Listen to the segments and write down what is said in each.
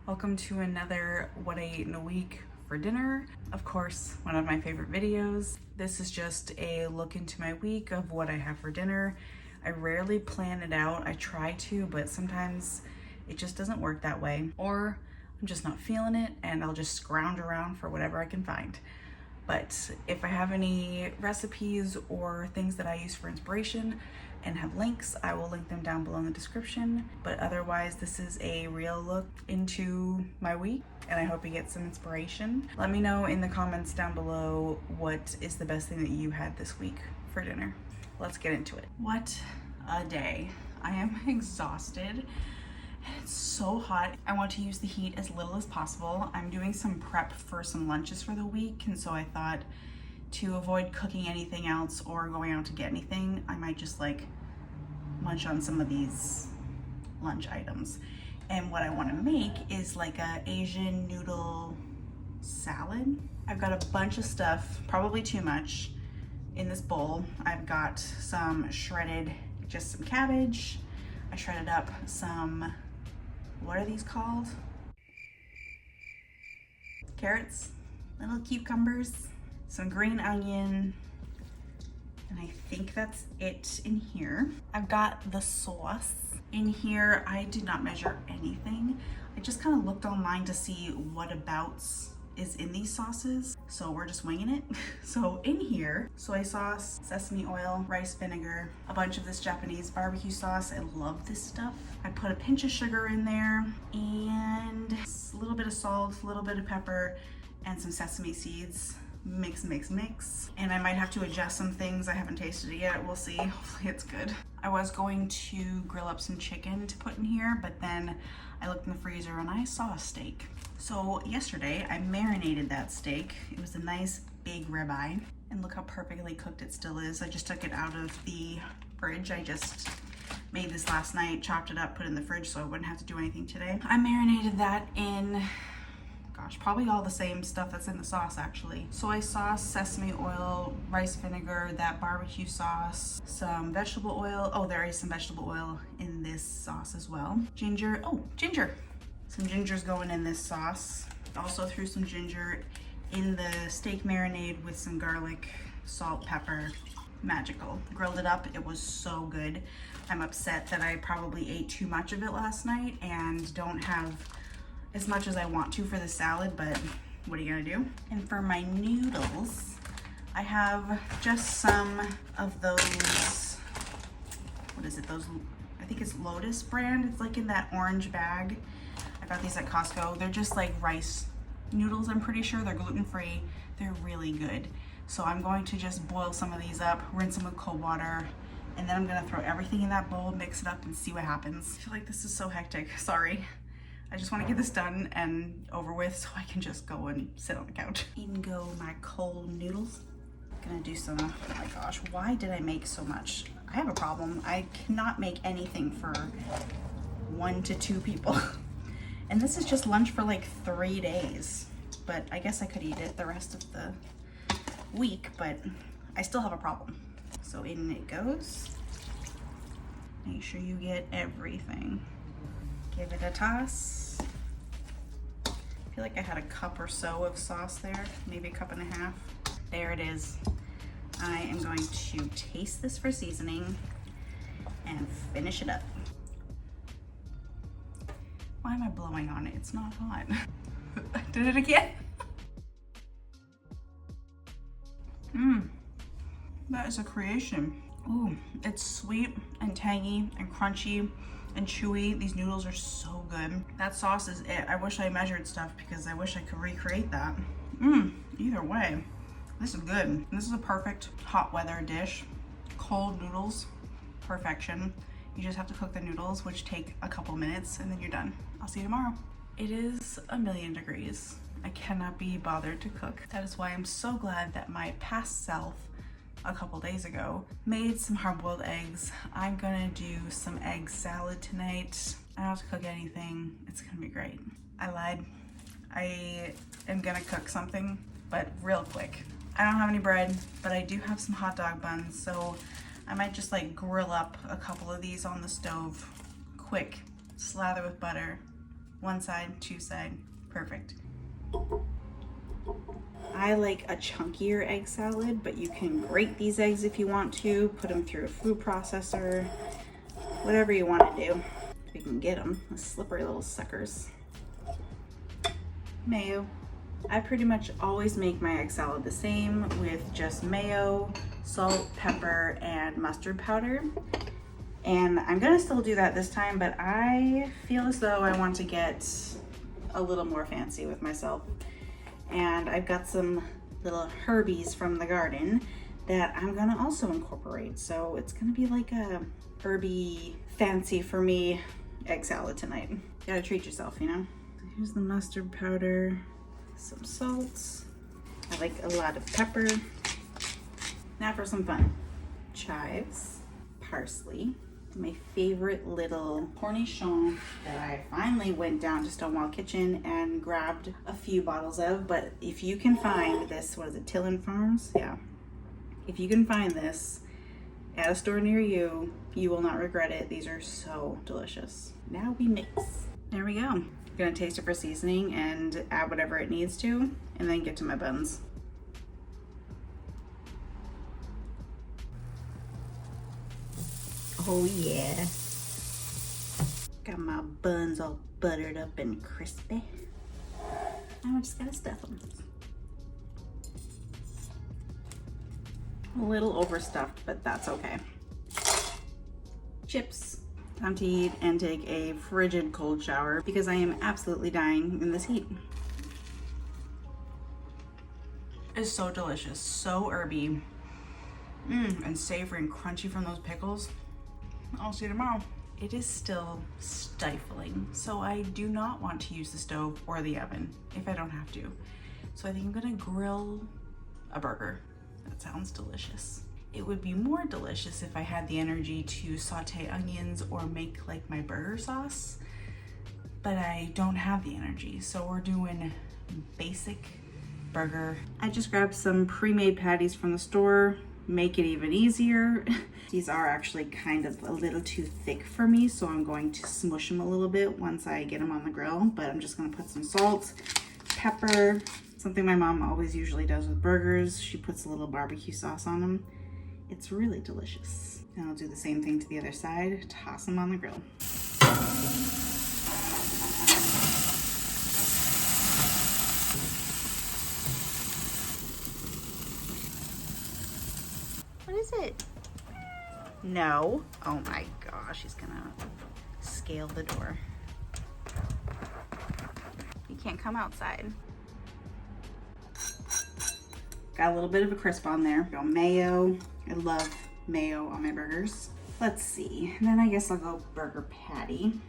Welcome to another What I Ate in a Week for dinner. Of course, one of my favorite videos. This is just a look into my week of what I have for dinner. I rarely plan it out. I try to, but sometimes it just doesn't work that way. Or I'm just not feeling it and I'll just scrounge around for whatever I can find. But if I have any recipes or things that I use for inspiration and have links, I will link them down below in the description. But otherwise, this is a real look into my week and I hope you get some inspiration. Let me know in the comments down below what is the best thing that you had this week for dinner. Let's get into it. What a day. I am exhausted. It's so hot. I want to use the heat as little as possible. I'm doing some prep for some lunches for the week, and so I thought to avoid cooking anything else or going out to get anything, I might just like munch on some of these lunch items. And what I want to make is like a Asian noodle salad. I've got a bunch of stuff, probably too much, in this bowl. I've got some shredded, just some cabbage. I shredded up some, what are these called? Carrots, little cucumbers, some green onion, and I think that's it in here. I've got the sauce in here. I did not measure anything. I just kind of looked online to see what abouts is in these sauces, so we're just winging it. So in here, soy sauce, sesame oil, rice vinegar, a bunch of this Japanese barbecue sauce. I love this stuff. I put a pinch of sugar in there and a little bit of salt, a little bit of pepper, and some sesame seeds. Mix. And I might have to adjust some things. I haven't tasted it yet. We'll see. Hopefully it's good. I was going to grill up some chicken to put in here, but then I looked in the freezer and I saw a steak. So yesterday I marinated that steak. It was a nice big ribeye, and look how perfectly cooked it still is. I just took it out of the fridge. I just made this last night, chopped it up, put it in the fridge so I wouldn't have to do anything today. I marinated that in, gosh, probably all the same stuff that's in the sauce actually. Soy sauce, sesame oil, rice vinegar, that barbecue sauce, some vegetable oil. Oh, there is some vegetable oil in this sauce as well. Ginger, oh, ginger. Some ginger's going in this sauce. Also threw some ginger in the steak marinade with some garlic, salt, pepper. Magical. Grilled it up, it was so good. I'm upset that I probably ate too much of it last night and don't have as much as I want to for the salad, but what are you gonna do? And for my noodles, I have just some of those, what is it, those, I think it's Lotus brand. It's like in that orange bag. I got these at Costco. They're just like rice noodles, I'm pretty sure. They're gluten-free. They're really good. So I'm going to just boil some of these up, rinse them with cold water, and then I'm gonna throw everything in that bowl, mix it up, and see what happens. I feel like this is so hectic, sorry. I just want to get this done and over with so I can just go and sit on the couch. In go my cold noodles. Gonna do some, oh my gosh, why did I make so much? I have a problem. I cannot make anything for 1 to 2 people. And this is just lunch for like 3 days. But I guess I could eat it the rest of the week, but I still have a problem. So in it goes. Make sure you get everything. Give it a toss. I feel like I had a cup or so of sauce there, maybe a cup and a half. There it is. I am going to taste this for seasoning and finish it up. Why am I blowing on it? It's not hot. I did it again. That is a creation. Ooh, it's sweet and tangy and crunchy and chewy. These noodles are so good. That sauce is it. I wish I measured stuff because I wish I could recreate that. Either way, this is good. And this is a perfect hot weather dish. Cold noodles, perfection. You just have to cook the noodles, which take a couple minutes, and then you're done. I'll see you tomorrow. It is 1,000,000 degrees. I cannot be bothered to cook. That is why I'm so glad that my past self a couple days ago made some hard-boiled eggs. I'm gonna do some egg salad tonight. I don't have to cook anything. It's gonna be great. I lied. I am gonna cook something, but real quick. I don't have any bread, but I do have some hot dog buns, so I might just like grill up a couple of these on the stove quick, slather with butter, One side, two side, perfect. I like a chunkier egg salad, but you can grate these eggs if you want to, put them through a food processor, whatever you want to do. If you can get them, the slippery little suckers. Mayo. I pretty much always make my egg salad the same with just mayo, salt, pepper, and mustard powder. And I'm gonna still do that this time, but I feel as though I want to get a little more fancy with myself. And I've got some little Herbies from the garden that I'm gonna also incorporate. So it's gonna be like a Herby fancy for me egg salad tonight. You gotta treat yourself, you know? Here's the mustard powder, some salt. I like a lot of pepper. Now for some fun. Chives, parsley, my favorite little Cornichons that I finally went down to Stonewall Kitchen and grabbed a few bottles of. But if you can find this, what is it, Tillin Farms? Yeah. If you can find this at a store near you, you will not regret it. These are so delicious. Now we mix. There we go. I'm gonna taste it for seasoning and add whatever it needs to, and then get to my buns. Oh yeah. Got my buns all buttered up and crispy. Now I just gotta stuff them. A little overstuffed, but that's okay. Chips. Time to eat and take a frigid cold shower because I am absolutely dying in this heat. It's so delicious, so herby, and savory and crunchy from those pickles. I'll see you tomorrow. It is still stifling, so I do not want to use the stove or the oven if I don't have to. So I think I'm gonna grill a burger. That sounds delicious. It would be more delicious if I had the energy to saute onions or make like my burger sauce, but I don't have the energy. So we're doing basic burger. I just grabbed some pre-made patties from the store, make it even easier. These are actually kind of a little too thick for me, so I'm going to smush them a little bit once I get them on the grill, but I'm just gonna put some salt, pepper, something my mom always usually does with burgers. She puts a little barbecue sauce on them. It's really delicious. And I'll do the same thing to the other side, toss them on the grill. What is it? No. Oh my gosh, he's gonna scale the door. You can't come outside. Got a little bit of a crisp on there. Got mayo. I love mayo on my burgers. Let's see. And then I guess I'll go burger patty.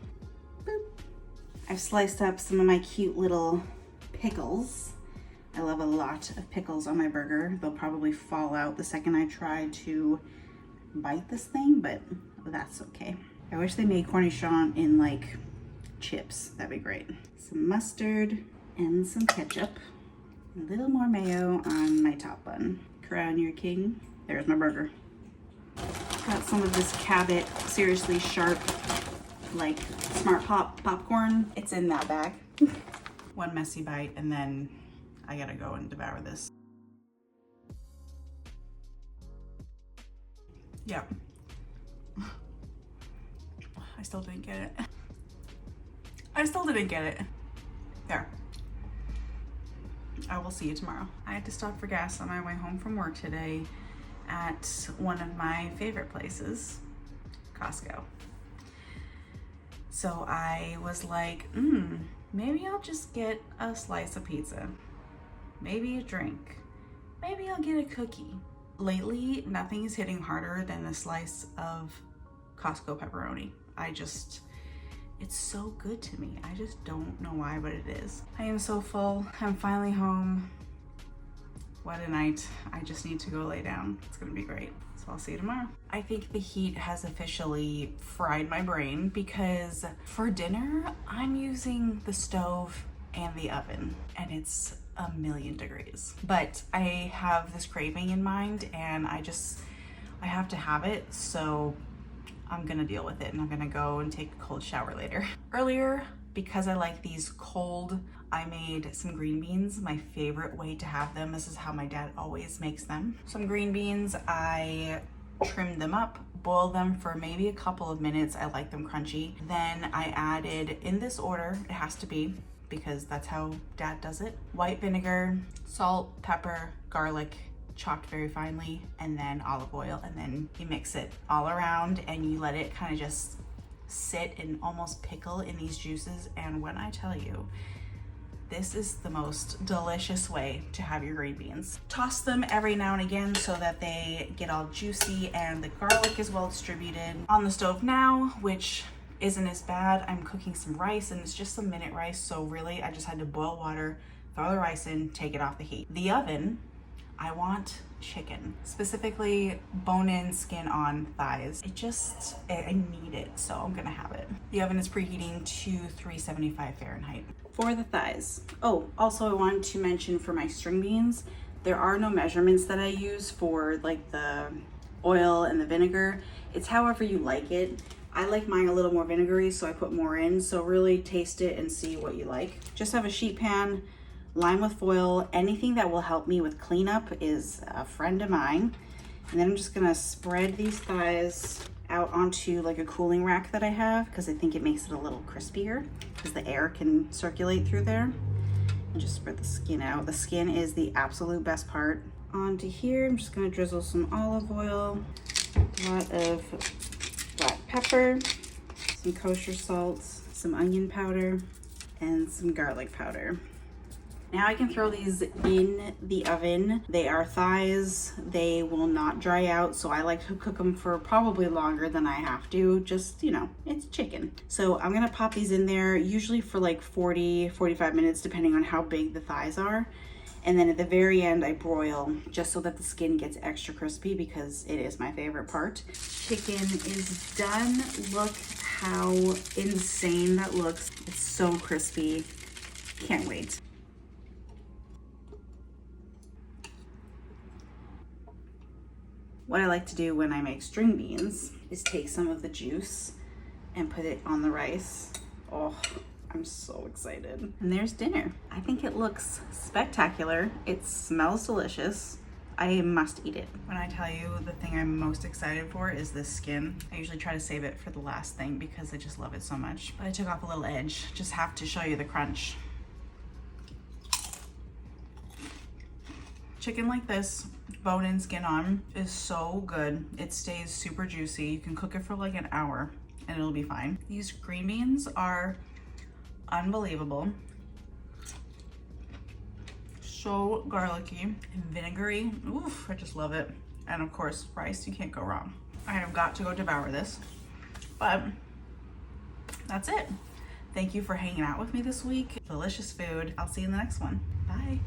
Boop. I've sliced up some of my cute little pickles. I love a lot of pickles on my burger. They'll probably fall out the second I try to bite this thing, but that's okay. I wish they made Cornichon in like chips. That'd be great. Some mustard and some ketchup. A little more mayo on my top bun. Crown your king. There's my burger. Got some of this Cabbage, seriously sharp, like Smart Pop popcorn. It's in that bag. One messy bite and then I gotta go and devour this. Yep. I still didn't get it. I still didn't get it. There. I will see you tomorrow. I had to stop for gas on my way home from work today at one of my favorite places, Costco. So I was like, maybe I'll just get a slice of pizza, maybe a drink, maybe I'll get a cookie. Lately, nothing is hitting harder than a slice of Costco pepperoni. It's so good to me. I just don't know why, but it is. I am so full. I'm finally home. What a night. I just need to go lay down. It's gonna be great. So I'll see you tomorrow. I think the heat has officially fried my brain because for dinner, I'm using the stove and the oven and it's 1,000,000 degrees. But I have this craving in mind and I have to have it. So I'm gonna deal with it and I'm gonna go and take a cold shower later. Earlier, because I like these cold, I made some green beans, my favorite way to have them. This is how my dad always makes them. Some green beans, I trimmed them up, boiled them for maybe a couple of minutes. I like them crunchy. Then I added, in this order, it has to be, because that's how dad does it, white vinegar, salt, pepper, garlic, chopped very finely, and then olive oil. And then you mix it all around and you let it kind of just sit and almost pickle in these juices. And when I tell you, this is the most delicious way to have your green beans. Toss them every now and again so that they get all juicy and the garlic is well distributed. On the stove now, which isn't as bad, I'm cooking some rice, and it's just some minute rice, so really I just had to boil water, throw the rice in, take it off the heat. The oven, I want chicken, specifically bone-in, skin-on thighs. I need it, so I'm gonna have it. The oven is preheating to 375 Fahrenheit. For the thighs, oh, also I wanted to mention for my string beans, there are no measurements that I use for like the oil and the vinegar. It's however you like it. I like mine a little more vinegary, so I put more in. So really taste it and see what you like. Just have a sheet pan, line with foil. Anything that will help me with cleanup is a friend of mine. And then I'm just gonna spread these thighs out onto like a cooling rack that I have, because I think it makes it a little crispier because the air can circulate through there. And just spread the skin out. The skin is the absolute best part. Onto here, I'm just gonna drizzle some olive oil, a lot of black pepper, some kosher salt, some onion powder, and some garlic powder. Now I can throw these in the oven. They are thighs. They will not dry out, so I like to cook them for probably longer than I have to. Just, you know, it's chicken. So I'm gonna pop these in there, usually for like 40, 45 minutes, depending on how big the thighs are. And then at the very end, I broil just so that the skin gets extra crispy, because it is my favorite part. Chicken is done. Look how insane that looks. It's so crispy. Can't wait. What I like to do when I make string beans is take some of the juice and put it on the rice. Oh, I'm so excited. And there's dinner. I think it looks spectacular. It smells delicious. I must eat it. When I tell you the thing I'm most excited for is this skin, I usually try to save it for the last thing because I just love it so much. But I took off a little edge. Just have to show you the crunch. Chicken like this, bone in, skin on, is so good. It stays super juicy. You can cook it for like an hour and it'll be fine. These green beans are unbelievable. So garlicky and vinegary. Oof, I just love it. And of course, rice, you can't go wrong. I have got to go devour this, but that's it. Thank you for hanging out with me this week. Delicious food. I'll see you in the next one. Bye.